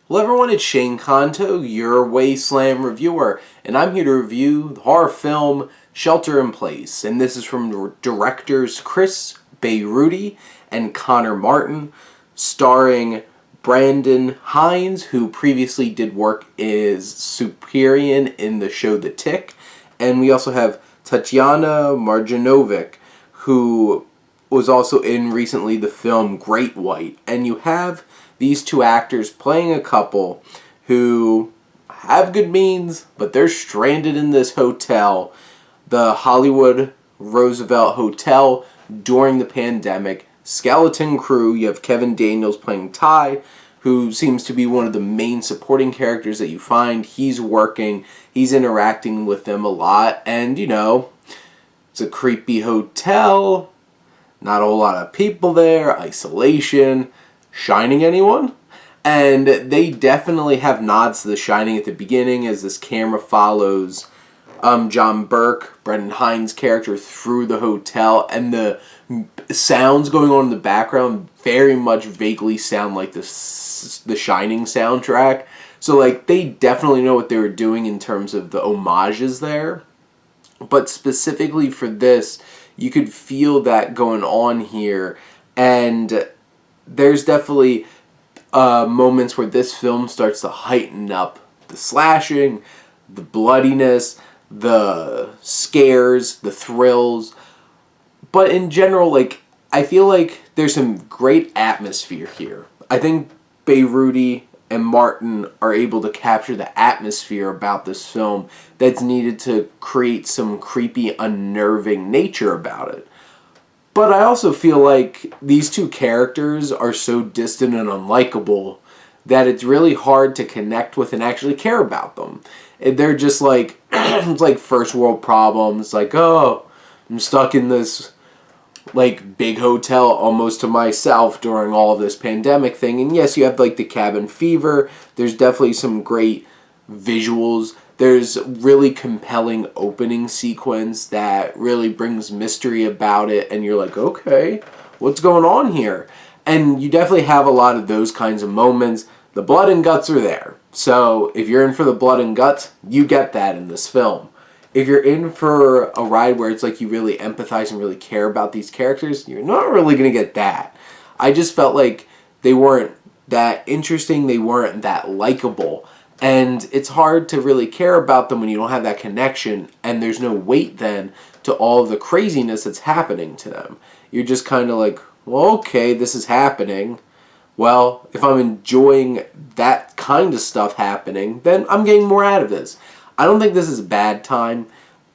Hello everyone, it's Shane Kanto, your Wasteland reviewer, and I'm here to review the horror film Shelter in Place. And this is from directors Chris Beyrooty and Connor Martin, starring Brandon Hines, who previously did work as Superior in the show The Tick, and we also have Tatjana Marjanovic, who was also in recently the film Great White. And you have these two actors playing a couple who have good means, but they're stranded in this hotel, the Hollywood Roosevelt Hotel, during the pandemic. Skeleton crew, you have Kevin Daniels playing Ty, who seems to be one of the main supporting characters that you find. He's working, he's interacting with them a lot, and it's a creepy hotel, not a whole lot of people there, isolation. Shining, anyone? And they definitely have nods to The Shining at the beginning as this camera follows John Burke, Brendan Hines' character, through the hotel, and the sounds going on in the background very much vaguely sound like the Shining soundtrack. So they definitely know what they were doing in terms of the homages there. But specifically for this, you could feel that going on here, and there's definitely moments where this film starts to heighten up the slashing, the bloodiness, the scares, the thrills. But in general, I feel like there's some great atmosphere here. I think Beyrooty and Martin are able to capture the atmosphere about this film that's needed to create some creepy, unnerving nature about it. But I also feel like these two characters are so distant and unlikable that it's really hard to connect with and actually care about them. They're just it's like first world problems, oh, I'm stuck in this big hotel almost to myself during all of this pandemic thing. And yes, you have the cabin fever. There's definitely some great visuals. There's really compelling opening sequence that really brings mystery about it, and you're like, okay, what's going on here? And you definitely have a lot of those kinds of moments. The blood and guts are there. So if you're in for the blood and guts, you get that in this film. If you're in for a ride where it's you really empathize and really care about these characters, you're not really going to get that. I just felt like they weren't that interesting, they weren't that likable. And it's hard to really care about them when you don't have that connection, and there's no weight then to all of the craziness that's happening to them. You're just kind of well, okay, this is happening. Well, if I'm enjoying that kind of stuff happening, then I'm getting more out of this. I don't think this is a bad time.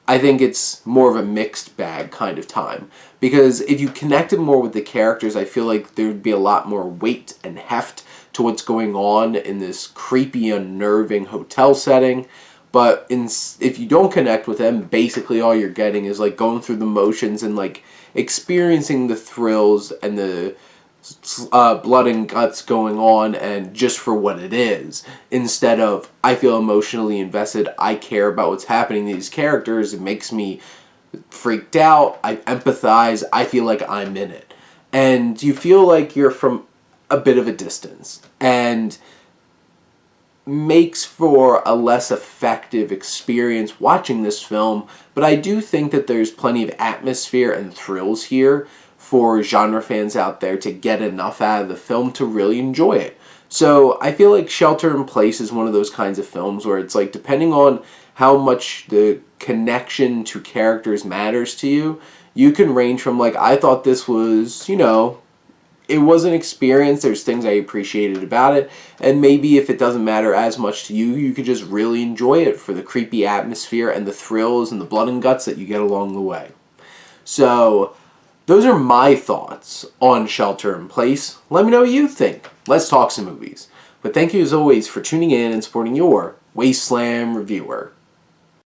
I think it's more of a mixed bag kind of time. Because if you connected more with the characters, I feel like there would be a lot more weight and heft to what's going on in this creepy, unnerving hotel setting. But if you don't connect with them, basically all you're getting is going through the motions and experiencing the thrills and the blood and guts going on, and just for what it is, instead of I feel emotionally invested, I care about what's happening to these characters, it makes me freaked out, I empathize, I feel like I'm in it. And you feel like you're from a bit of a distance, and makes for a less effective experience watching this film. But I do think that there's plenty of atmosphere and thrills here for genre fans out there to get enough out of the film to really enjoy it. So I feel like Shelter in Place is one of those kinds of films where it's depending on how much the connection to characters matters to you, you can range from I thought this was, it was an experience, there's things I appreciated about it, and maybe if it doesn't matter as much to you, you could just really enjoy it for the creepy atmosphere and the thrills and the blood and guts that you get along the way. So those are my thoughts on Shelter in Place. Let me know what you think. Let's talk some movies. But thank you as always for tuning in and supporting your Wasteland reviewer.